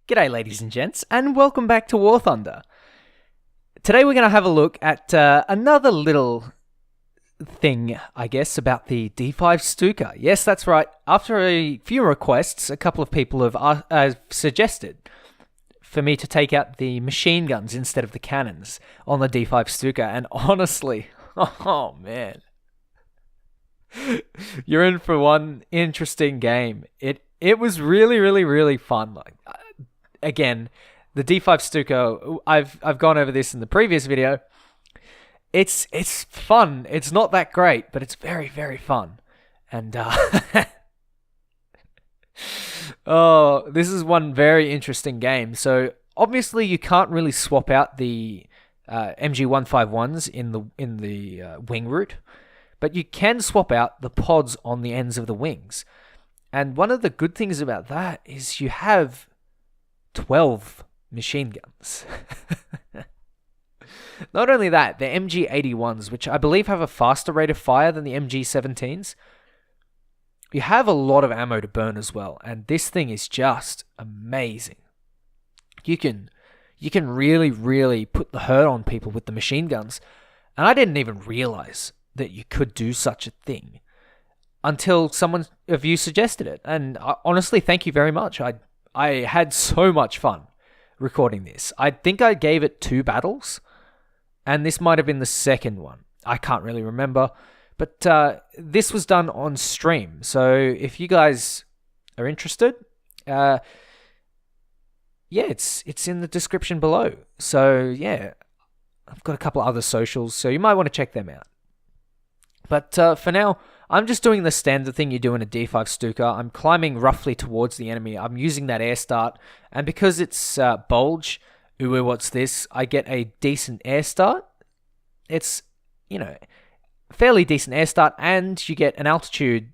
G'day, ladies and gents, and welcome back to War Thunder. Today we're going to have a look at another little thing, I guess, about the D5 Stuka. Yes, that's right. After a few requests, a couple of people have suggested for me to take out the machine guns instead of the cannons on the D5 Stuka, and honestly, oh man, you're in for one interesting game. It was really fun. Again, the D5 Stuka, I've gone over this in the previous video. It's fun. It's not that great, but it's very fun. And oh, this is one very interesting game. So obviously you can't really swap out the MG151s in the wing route, but you can swap out the pods on the ends of the wings. And one of the good things about that is you have 12 machine guns. Not only that, the MG81s, which I believe have a faster rate of fire than the MG17s, you have a lot of ammo to burn as well, and this thing is just amazing. You can really put the hurt on people with the machine guns, and I didn't even realize that you could do such a thing until someone of you suggested it, and honestly, thank you very much. I had so much fun recording this. I think I gave it 2 battles, and this might have been the second one. I can't really remember, but this was done on stream. So if you guys are interested, yeah, it's in the description below. So yeah, I've got a couple other socials, so you might want to check them out. But for now, I'm just doing the standard thing you do in a D5 Stuka. I'm climbing roughly towards the enemy. I'm using that air start. And because it's bulge, ooh, what's this? I get a decent air start. It's, fairly decent air start. And you get an altitude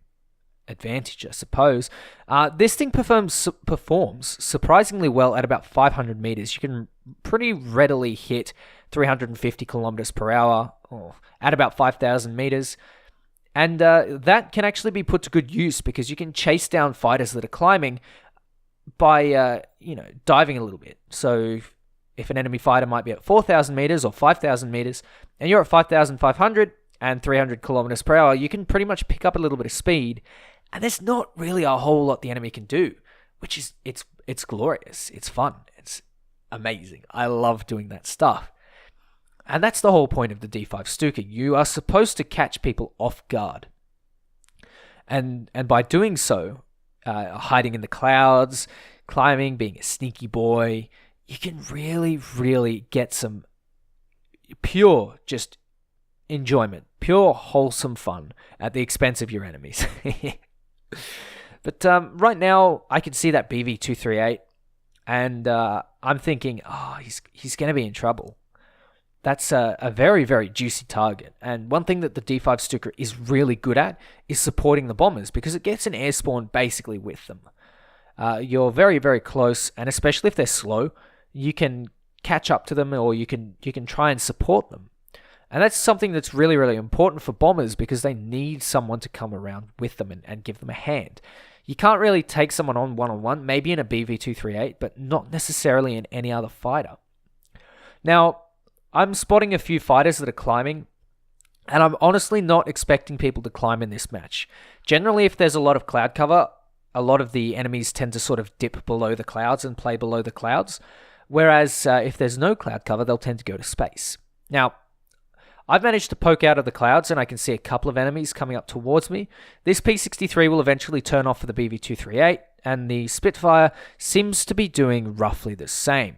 advantage, I suppose. This thing performs surprisingly well at about 500 meters. You can pretty readily hit 350 kilometers per hour at about 5,000 meters. And that can actually be put to good use because you can chase down fighters that are climbing by, diving a little bit. So if an enemy fighter might be at 4,000 meters or 5,000 meters, and you're at 5,500 and 300 kilometers per hour, you can pretty much pick up a little bit of speed. And there's not really a whole lot the enemy can do, which is, it's glorious. It's fun. It's amazing. I love doing that stuff. And that's the whole point of the D5 Stuka. You are supposed to catch people off guard. And by doing so, hiding in the clouds, climbing, being a sneaky boy, you can really get some pure just enjoyment, pure wholesome fun at the expense of your enemies. But right now, I can see that BV238, and I'm thinking, he's going to be in trouble. That's a very juicy target. And one thing that the D5 Stuka is really good at is supporting the bombers because it gets an air spawn basically with them. You're very close, and especially if they're slow, you can catch up to them or you can try and support them. And that's something that's really important for bombers because they need someone to come around with them and give them a hand. You can't really take someone on one-on-one, maybe in a BV238, but not necessarily in any other fighter. Now, I'm spotting a few fighters that are climbing, and I'm honestly not expecting people to climb in this match. Generally, if there's a lot of cloud cover, a lot of the enemies tend to sort of dip below the clouds and play below the clouds, whereas if there's no cloud cover, they'll tend to go to space. Now, I've managed to poke out of the clouds, and I can see a couple of enemies coming up towards me. This P63 will eventually turn off for the BV238, and the Spitfire seems to be doing roughly the same.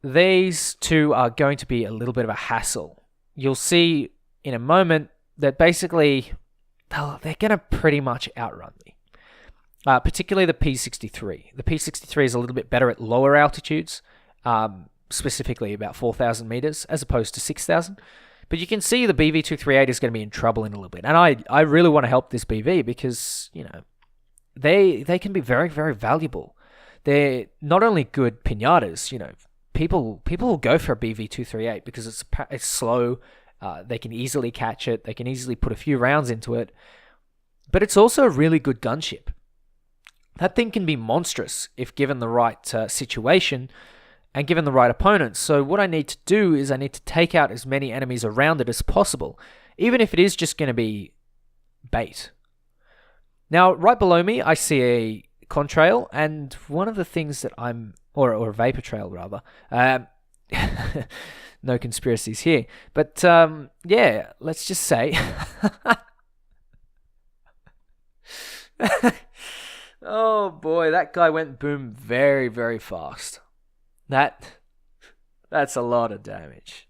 These two are going to be a little bit of a hassle. You'll see in a moment that basically they're going to pretty much outrun me. Particularly the P63. The P63 is a little bit better at lower altitudes, specifically about 4,000 meters as opposed to 6,000. But you can see the BV238 is going to be in trouble in a little bit. And I really want to help this BV because, they can be very valuable. They're not only good pinatas, people will go for a BV238 because it's slow. They can easily catch it. They can easily put a few rounds into it. But it's also a really good gunship. That thing can be monstrous if given the right situation and given the right opponent. So what I need to do is I need to take out as many enemies around it as possible, even if it is just going to be bait. Now, right below me, I see a contrail, and one of the things that or a vapor trail rather, no conspiracies here, but yeah, let's just say, oh boy, that guy went boom very, very fast. That's a lot of damage.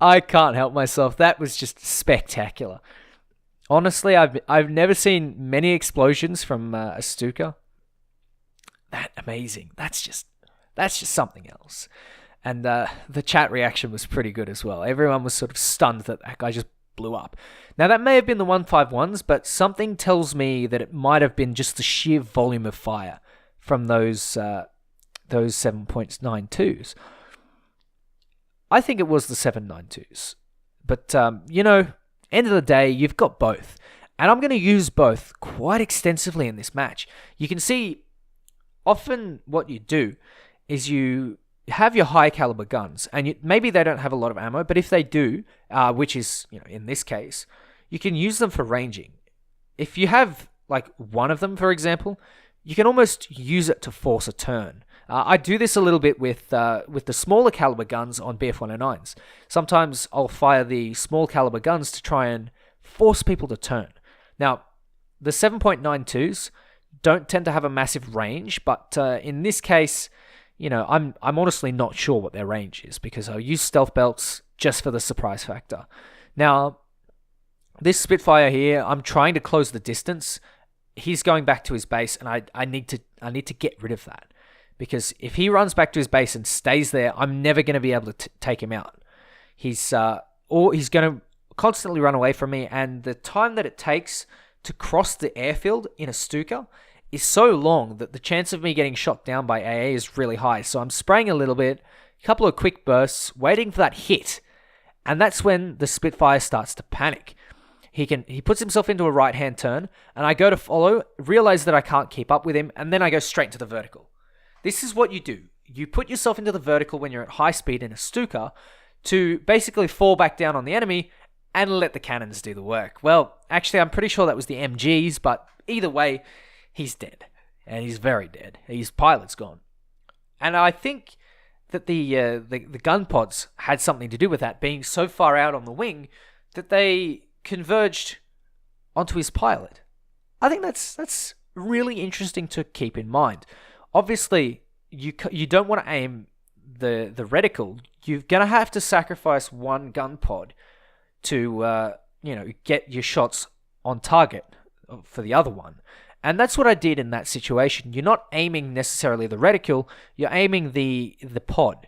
I can't help myself. That was just spectacular. Honestly, I've never seen many explosions from a Stuka. That amazing. That's just something else. And the chat reaction was pretty good as well. Everyone was sort of stunned that guy just blew up. Now that may have been the 151s, but something tells me that it might have been just the sheer volume of fire from those 7.92s. I think it was the 792s. But, end of the day, you've got both. And I'm going to use both quite extensively in this match. You can see, often what you do is you have your high caliber guns, and maybe they don't have a lot of ammo, but if they do, which is, in this case, you can use them for ranging. If you have, like, one of them, for example, you can almost use it to force a turn. I do this a little bit with the smaller caliber guns on BF-109s. Sometimes I'll fire the small caliber guns to try and force people to turn. Now, the 7.92s don't tend to have a massive range, but in this case, I'm honestly not sure what their range is because I'll use stealth belts just for the surprise factor. Now, this Spitfire here, I'm trying to close the distance. He's going back to his base, and I need to get rid of that. Because if he runs back to his base and stays there, I'm never going to be able to take him out. He's going to constantly run away from me, and the time that it takes to cross the airfield in a Stuka is so long that the chance of me getting shot down by AA is really high. So I'm spraying a little bit, a couple of quick bursts, waiting for that hit, and that's when the Spitfire starts to panic. He puts himself into a right-hand turn, and I go to follow, realize that I can't keep up with him, and then I go straight into the vertical. This is what you do. You put yourself into the vertical when you're at high speed in a Stuka to basically fall back down on the enemy and let the cannons do the work. Well, actually, I'm pretty sure that was the MGs, but either way, he's dead. And he's very dead. His pilot's gone. And I think that the gun pods had something to do with that, being so far out on the wing that they converged onto his pilot. I think that's really interesting to keep in mind. Obviously, you don't want to aim the reticle. You're going to have to sacrifice one gun pod to get your shots on target for the other one. And that's what I did in that situation. You're not aiming necessarily the reticle, you're aiming the pod.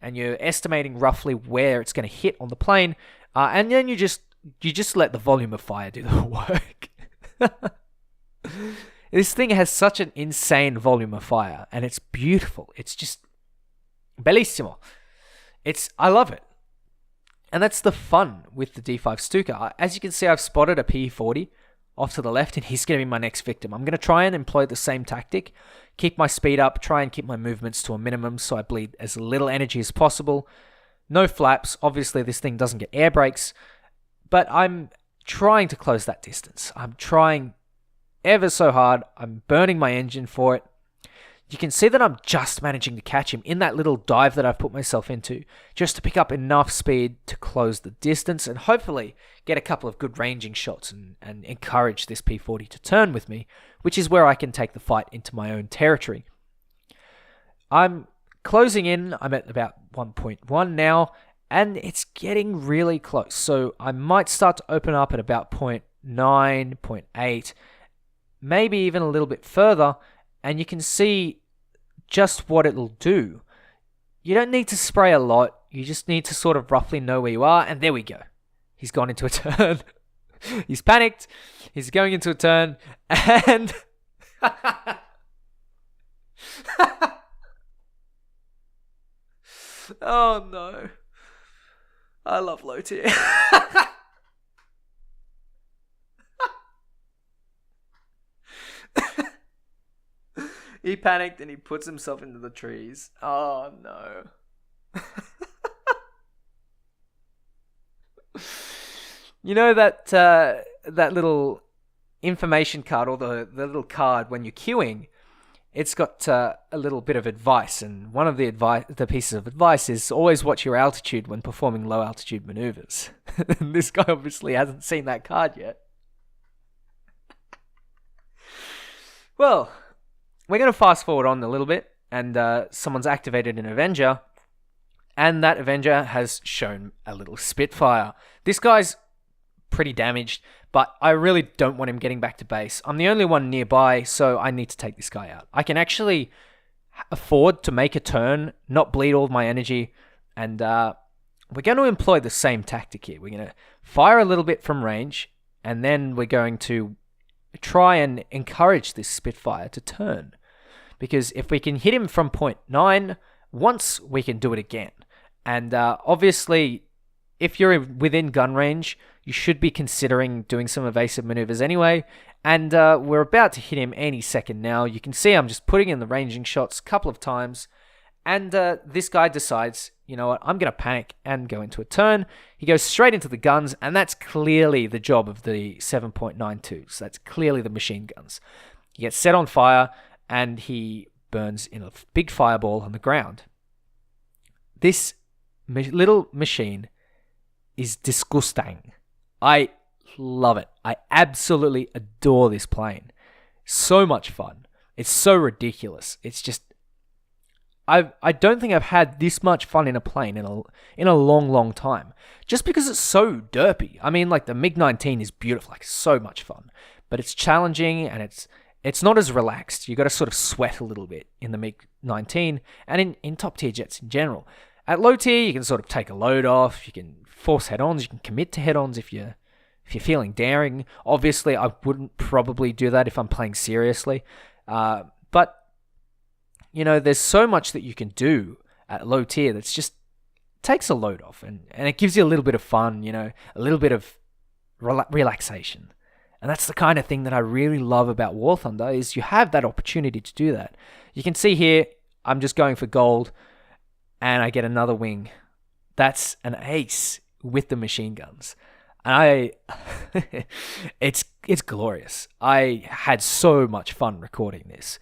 And you're estimating roughly where it's going to hit on the plane. And then you just let the volume of fire do the work. This thing has such an insane volume of fire, and it's beautiful. It's just bellissimo. I love it. And that's the fun with the D5 Stuka. As you can see, I've spotted a P40 off to the left, and he's going to be my next victim. I'm going to try and employ the same tactic, keep my speed up, try and keep my movements to a minimum so I bleed as little energy as possible. No flaps. Obviously, this thing doesn't get air brakes, but I'm trying to close that distance. I'm trying ever so hard. I'm burning my engine for it. You can see that I'm just managing to catch him in that little dive that I've put myself into, just to pick up enough speed to close the distance and hopefully get a couple of good ranging shots and encourage this P40 to turn with me, which is where I can take the fight into my own territory. I'm closing in. I'm at about 1.1 now, and it's getting really close. So I might start to open up at about 0.9, 0.8, maybe even a little bit further, and you can see just what it'll do. You don't need to spray a lot, you just need to sort of roughly know where you are, and there we go. He's gone into a turn. He's panicked, he's going into a turn, and... oh no. I love low tier. He panicked and he puts himself into the trees. Oh no. You know that little information card, or the little card when you're queuing, it's got a little bit of advice, and one of the pieces of advice is always watch your altitude when performing low altitude maneuvers. This guy obviously hasn't seen that card yet. Well, we're going to fast forward on a little bit, and someone's activated an Avenger, and that Avenger has shown a little Spitfire. This guy's pretty damaged, but I really don't want him getting back to base. I'm the only one nearby, so I need to take this guy out. I can actually afford to make a turn, not bleed all of my energy, and we're going to employ the same tactic here. We're going to fire a little bit from range, and then we're going to try and encourage this Spitfire to turn. Because if we can hit him from point 9 once, we can do it again. And obviously, if you're within gun range, you should be considering doing some evasive maneuvers anyway. And we're about to hit him any second now. You can see I'm just putting in the ranging shots a couple of times. And this guy decides, you know what, I'm going to panic and go into a turn. He goes straight into the guns, and that's clearly the job of the 7.92. So that's clearly the machine guns. He gets set on fire, and he burns in a big fireball on the ground. This little machine is disgusting. I love it. I absolutely adore this plane. So much fun. It's so ridiculous. It's just, I don't think I've had this much fun in a plane in a long, long time. Just because it's so derpy. I mean, like the MiG-19 is beautiful, like so much fun, but it's challenging and it's not as relaxed. You got to sort of sweat a little bit in the MiG-19 and in top tier jets in general. At low tier, you can sort of take a load off. You can force head-ons. You can commit to head-ons if you're feeling daring. Obviously, I wouldn't probably do that if I'm playing seriously. But, you know, there's so much that you can do at low tier that's just takes a load off. And it gives you a little bit of fun, you know, a little bit of relaxation. And that's the kind of thing that I really love about War Thunder is you have that opportunity to do that. You can see here, I'm just going for gold. And I get another wing. That's an ace with the machine guns. And it's glorious. I had so much fun recording this.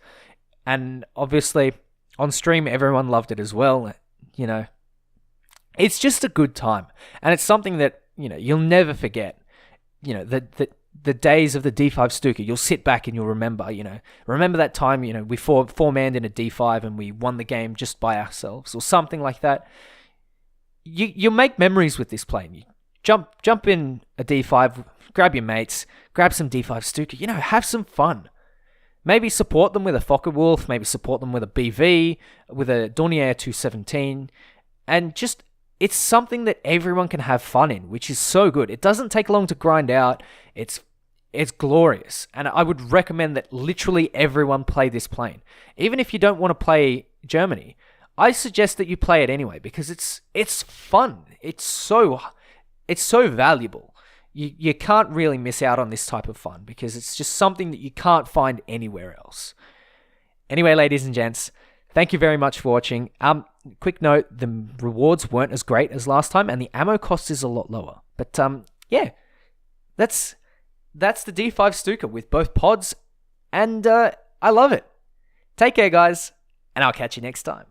And obviously, on stream, everyone loved it as well. You know, it's just a good time. And it's something that, you know, you'll never forget. You know, the days of the D5 Stuka, you'll sit back and you'll remember, you know, remember that time, you know, we four-manned in a D5 and we won the game just by ourselves or something like that. You'll make memories with this plane. You jump in a D5, grab your mates, grab some D5 Stuka, you know, have some fun. Maybe support them with a Focke-Wulf, maybe support them with a BV, with a Dornier 217, and just, it's something that everyone can have fun in, which is so good. It doesn't take long to grind out. It's glorious. And I would recommend that literally everyone play this plane. Even if you don't want to play Germany, I suggest that you play it anyway because it's fun. It's so valuable. You can't really miss out on this type of fun because it's just something that you can't find anywhere else. Anyway, ladies and gents, thank you very much for watching. Quick note, the rewards weren't as great as last time and the ammo cost is a lot lower. But yeah, that's the D5 Stuka with both pods and I love it. Take care, guys, and I'll catch you next time.